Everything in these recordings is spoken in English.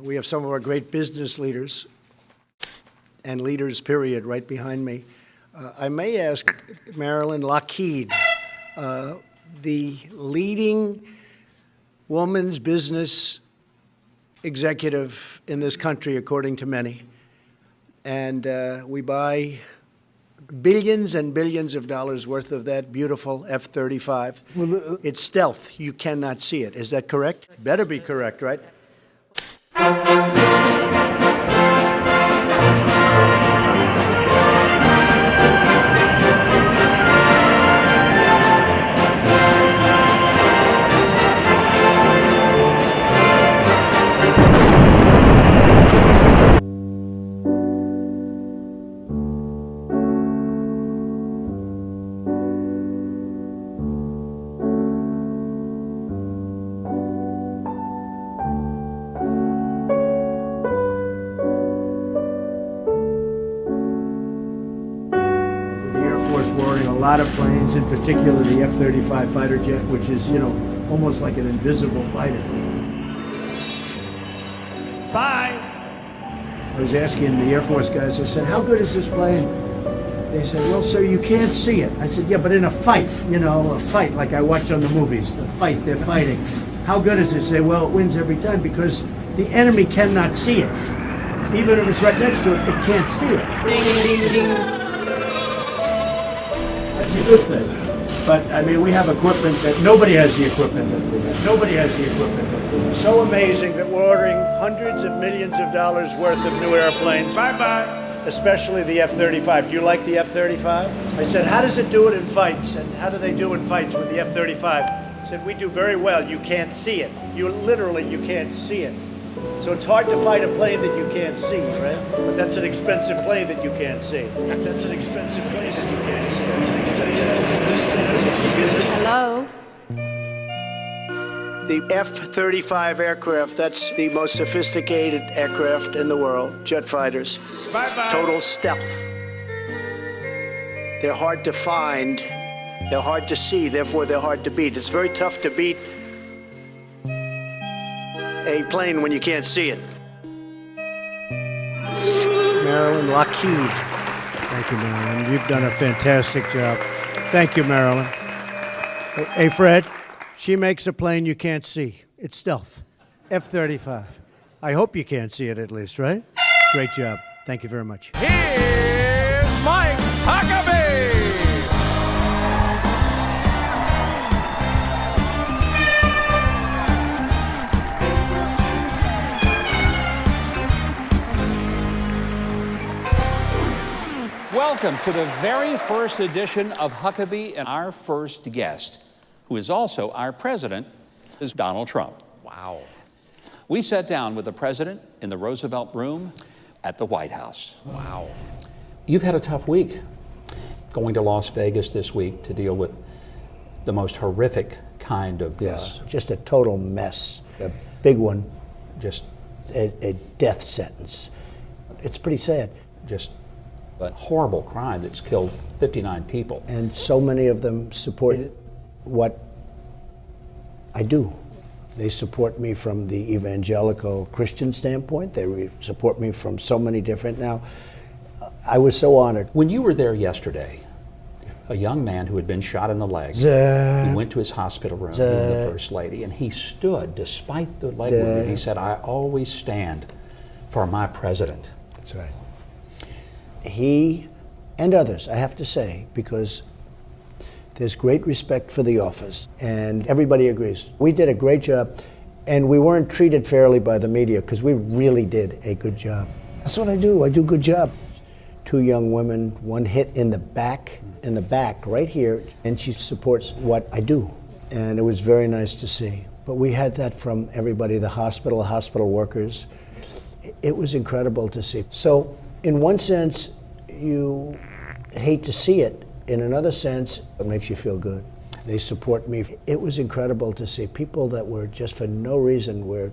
We have some of our great business leaders and leaders, period, right behind me. I may ask Marilyn Lockheed, the leading woman's business executive in this country, according to many. And we buy billions and billions of dollars worth of that beautiful F-35. It's stealth. You cannot see it. Is that correct? Better be correct, right? A lot of planes, in particular the F-35 fighter jet, which is, almost like an invisible fighter. Bye! I was asking the Air Force guys, I said, how good is this plane? They said, well, sir, you can't see it. I said, yeah, but in a fight, a fight like I watch on the movies, the fight, they're fighting. How good is it? They say, well, it wins every time because the enemy cannot see it. Even if it's right next to it, it can't see it. Ding, ding, ding. That's a good thing. But, we have equipment that nobody has the equipment that we have. Nobody has the equipment that we have. So amazing that we're ordering hundreds of millions of dollars worth of new airplanes. Bye-bye. Especially the F-35. Do you like the F-35? I said, how does it do it in fights? And how do they do in fights with the F-35? He said, we do very well. You can't see it. You can't see it. So it's hard to fight a plane that you can't see, right? But that's an expensive plane that you can't see. That's an expensive plane that you can't see. That's an expensive. Hello? The F-35 aircraft, that's the most sophisticated aircraft in the world. Jet fighters. Bye-bye. Total stealth. They're hard to find. They're hard to see, therefore they're hard to beat. It's very tough to beat a plane when you can't see it. Marilyn Lockheed. Thank you, Marilyn. You've done a fantastic job. Thank you, Marilyn. Hey, Fred, she makes a plane you can't see. It's stealth. F-35. I hope you can't see it at least, right? Great job. Thank you very much. Here's Mike Huckabee! Welcome to the very first edition of Huckabee, and our first guest, who is also our president, is Donald Trump. Wow. We sat down with the president in the Roosevelt Room at the White House. Wow. You've had a tough week going to Las Vegas this week to deal with the most horrific kind of... Yes, just a total mess. A big one, just a death sentence. It's pretty sad. Just a horrible crime that's killed 59 people. And so many of them support what I do. They support me from the evangelical Christian standpoint. They support me from so many different. Now, I was so honored. When you were there yesterday, a young man who had been shot in the leg, he went to his hospital room, he was the First Lady, and he stood, despite the leg wound, he said, I always stand for my president. That's right. He and others, I have to say, because there's great respect for the office, and everybody agrees. We did a great job, and we weren't treated fairly by the media because we really did a good job. That's what I do. I do a good job. 2 young women, one hit in the back, right here, and she supports what I do. And it was very nice to see. But we had that from everybody, the hospital workers. It was incredible to see. So, in one sense, you hate to see it. In another sense, it makes you feel good. They support me. It was incredible to see people that were just for no reason were,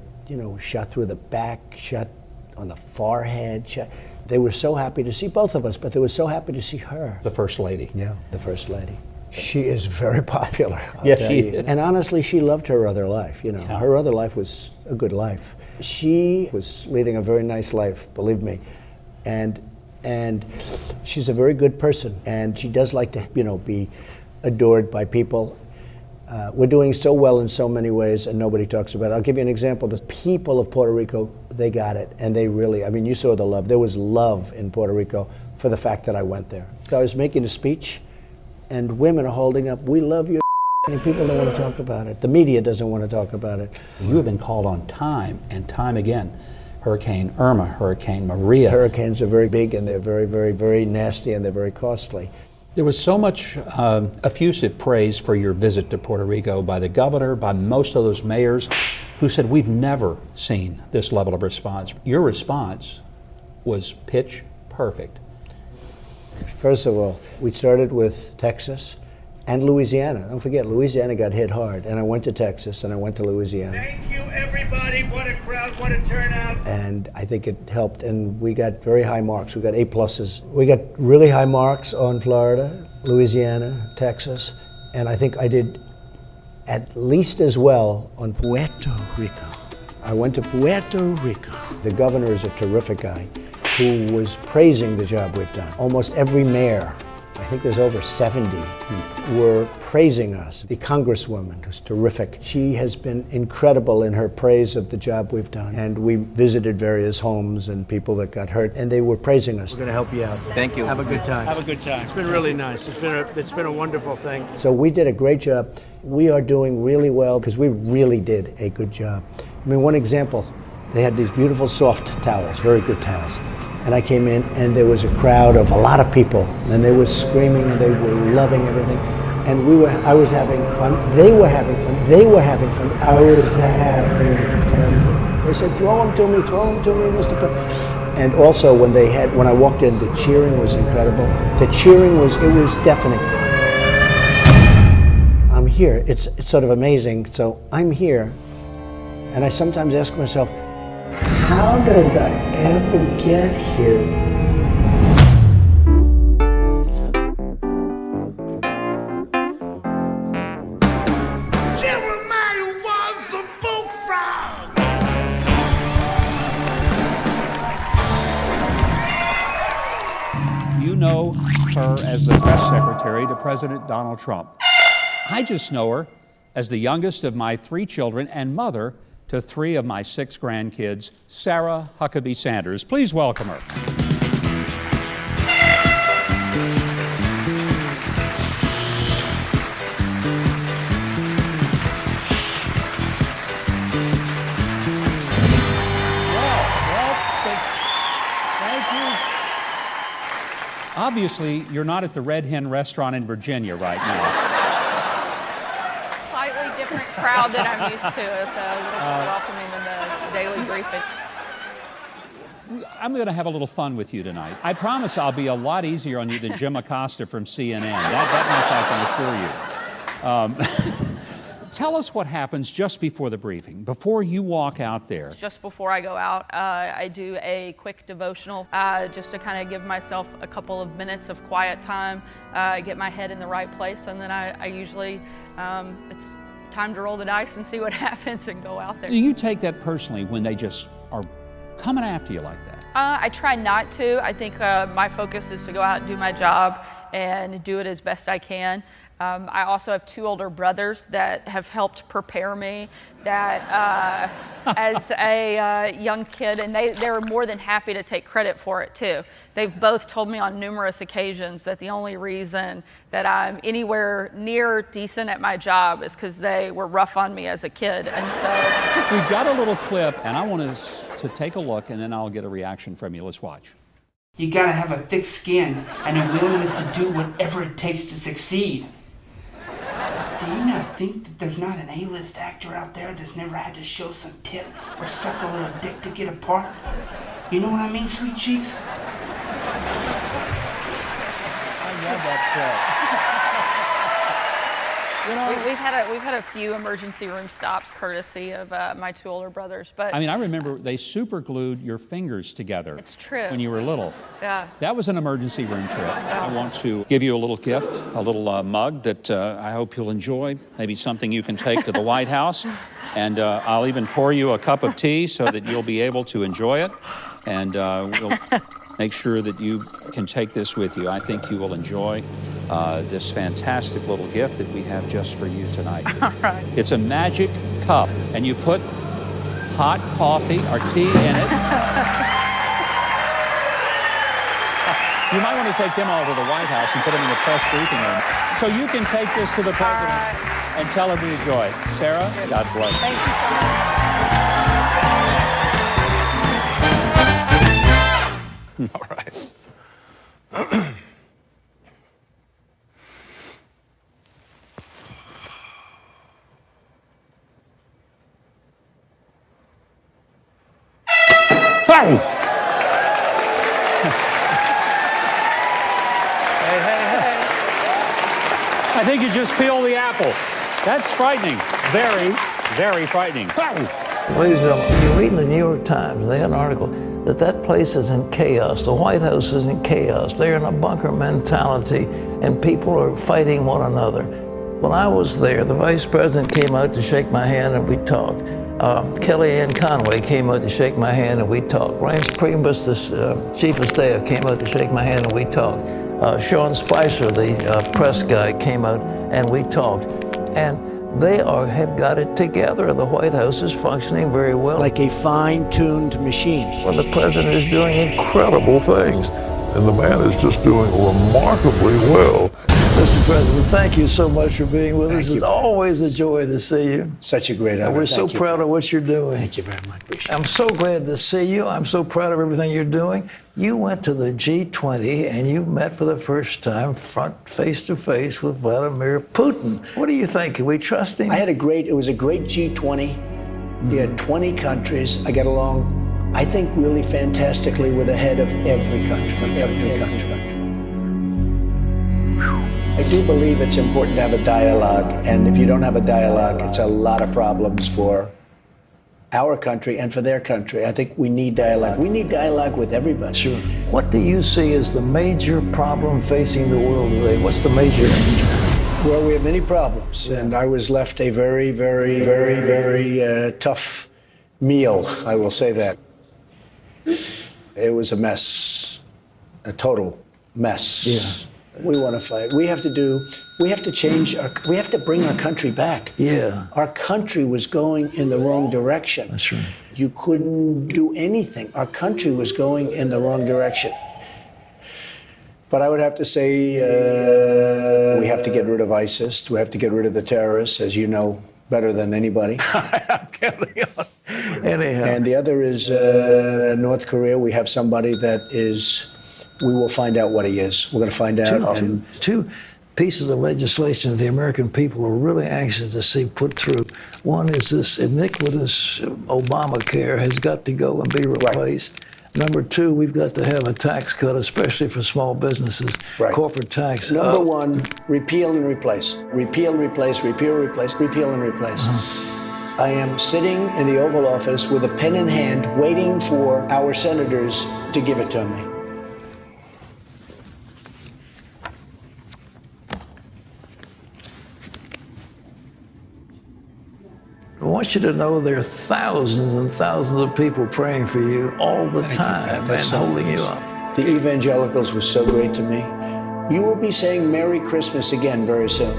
shot through the back, shot on the forehead. They were so happy to see both of us, but they were so happy to see her. The First Lady. Yeah, the First Lady. She is very popular. Yes, she is. And honestly, she loved her other life. You know, Yeah. her other life was a good life. She was leading a very nice life, believe me, and she's a very good person, and she does like to, you know, be adored by people. We're doing so well in so many ways, and nobody talks about it. I'll give you an example. The people of Puerto Rico, they got it, and they really, I mean, you saw the love. There was love in Puerto Rico for the fact that I went there. I was making a speech, and women are holding up, "We love you," and people don't want to talk about it. The media doesn't want to talk about it. You have been called on time and time again. Hurricane Irma, Hurricane Maria. Hurricanes are very big, and they're very, very, very nasty, and they're very costly. There was so much effusive praise for your visit to Puerto Rico by the governor, by most of those mayors who said, we've never seen this level of response. Your response was pitch perfect. First of all, we started with Texas and Louisiana. Don't forget, Louisiana got hit hard, and I went to Texas and I went to Louisiana. Thank you, everybody. What a crowd, what a turnout. And I think it helped, and we got very high marks. We got A+. We got really high marks on Florida, Louisiana, Texas, and I think I did at least as well on Puerto Rico. I went to Puerto Rico. The governor is a terrific guy who was praising the job we've done. Almost every mayor, I think there's over 70, were praising us. The congresswoman was terrific. She has been incredible in her praise of the job we've done. And we visited various homes and people that got hurt, and they were praising us. We're going to help you out. Thank you. Have a good time. Have a good time. It's been really nice. It's been a wonderful thing. So we did a great job. We are doing really well because we really did a good job. I mean, one example, they had these beautiful soft towels, very good towels. And I came in, and there was a crowd of a lot of people, and they were screaming, and they were loving everything. And I was having fun. They were having fun. They were having fun. I was having fun. They said, "Throw them to me, Mr. President." And also, when I walked in, the cheering was incredible. The cheering was deafening. I'm here. It's sort of amazing. So I'm here, and I sometimes ask myself, how did I ever get here? Jeremiah was a bullfrog. You know her as the press secretary to President Donald Trump. I just know her as the youngest of my 3 children and mother to 3 of my 6 grandkids, Sarah Huckabee-Sanders. Please welcome her. Thank you. Obviously, you're not at the Red Hen restaurant in Virginia right now. Slightly different crowd than I'm used to. It's a little more welcoming than the daily briefing. I'm going to have a little fun with you tonight. I promise I'll be a lot easier on you than Jim Acosta from CNN. That much I can assure you. Tell us what happens just before the briefing, before you walk out there. Just before I go out, I do a quick devotional just to kind of give myself a couple of minutes of quiet time, get my head in the right place, and then I usually, it's time to roll the dice and see what happens and go out there. Do you take that personally when they just are coming after you like that? I try not to. I think my focus is to go out and do my job and do it as best I can. I also have 2 older brothers that have helped prepare me that as a young kid, and they were more than happy to take credit for it too. They've both told me on numerous occasions that the only reason that I'm anywhere near decent at my job is because they were rough on me as a kid. And so We've got a little clip, and I want us to take a look, and then I'll get a reaction from you. Let's watch. You gotta have a thick skin and a willingness to do whatever it takes to succeed. Do you not think that there's not an A-list actor out there that's never had to show some tit or suck a little dick to get a part? You know what I mean, sweet cheeks? I love that We've had a few emergency room stops courtesy of my two older brothers, but I mean, I remember they super glued your fingers together. It's true. When you were little. Yeah. That was an emergency room trip. I want to give you a little gift, a little mug that I hope you'll enjoy. Maybe something you can take to the White House. And I'll even pour you a cup of tea so that you'll be able to enjoy it. And we'll make sure that you can take this with you. I think you will enjoy this fantastic little gift that we have just for you tonight. All right. It's a magic cup, and you put hot coffee or tea in it. You might want to take them all to the White House and put them in the press briefing room. So you can take this to the president and tell him to enjoy it. Sarah, God bless you. Thank you so much. All right. I think you just peeled the apple. That's frightening. Very, very frightening. Ladies and gentlemen, you read in the New York Times, they had an article that place is in chaos. The White House is in chaos. They're in a bunker mentality, and people are fighting one another. When I was there, the Vice President came out to shake my hand, and we talked. Kellyanne Conway came out to shake my hand, and we talked. Reince Priebus, the Chief of Staff, came out to shake my hand, and we talked. Sean Spicer, the press guy, came out, and we talked. And they have got it together. The White House is functioning very well. Like a fine-tuned machine. Well, the president is doing Incredible things. And the man is just doing remarkably well. Mr. President, thank you so much for being with us. Thank you. It's always a joy to see you. Such a great honor. We're so Thank you. proud of what you're doing. Thank you very much. Appreciate it. I'm so glad to see you. I'm so proud of everything you're doing. You went to the G20 and you met for the first time face to face with Vladimir Putin. What do you think? Can we trust him? It was a great G20. You had 20 countries. I got along, I think, really fantastically with the head of every country. I do believe it's important to have a dialogue, and if you don't have a dialogue, it's a lot of problems for our country and for their country. I think we need dialogue. We need dialogue with everybody. Sure. What do you see as the major problem facing the world today? What's the major? Well, we have many problems, and I was left a very, very, very, very tough meal, I will say that. It was a mess, a total mess. Yeah. We want to fight. We have to change, we have to bring our country back. Yeah. Our country was going in the wrong direction. That's right. You couldn't do anything. Our country was going in the wrong direction. But I would have to say we have to get rid of ISIS. We have to get rid of the terrorists, as you know better than anybody. Anyhow. And the other is North Korea. We have somebody that is, we will find out what he is. We're going to find out. Two pieces of legislation that the American people are really anxious to see put through. One is this iniquitous Obamacare has got to go and be replaced. Right. Number two, we've got to have a tax cut, especially for small businesses. Right. Corporate tax. Number one, repeal and replace. Repeal, replace, repeal, replace, repeal and replace. I am sitting in the Oval Office with a pen in hand, waiting for our senators to give it to me. I want you to know there are thousands and thousands of people praying for you all the time and holding you up. The evangelicals were so great to me. You will be saying Merry Christmas again very soon.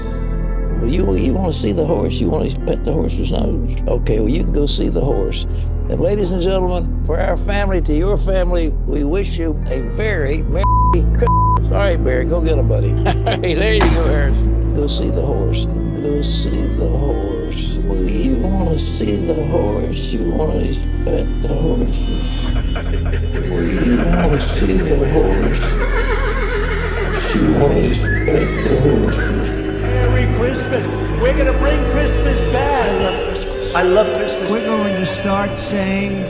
Well, you want to see the horse? You want to pet the horse's nose? Okay, well, you can go see the horse. And ladies and gentlemen, for our family, to your family, we wish you a very Merry Christmas. All right, Barry, go get him, buddy. All right, there you go, Harris. Go see the horse. Go see the horse. Well, you want to see the horse. You want to pet the horse. Well, you want to see the horse. You want to pet the horse. Merry Christmas. We're going to bring Christmas back. I love Christmas. I love Christmas. We're going to start saying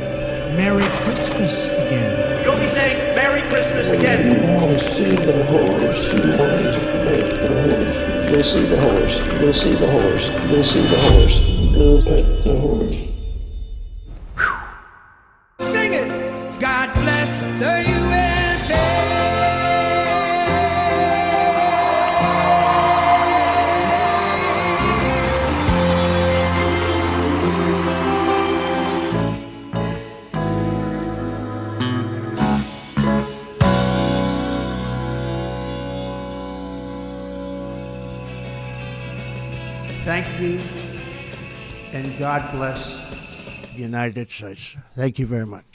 Merry Christmas again. You'll be saying Merry Christmas again. You want to see the horse. You want to pet the horse. Go see the horse. Go see the horse. Go see the horse. Go pet the horse. Sing it! God bless the USA! Thank you, and God bless the United States. Thank you very much.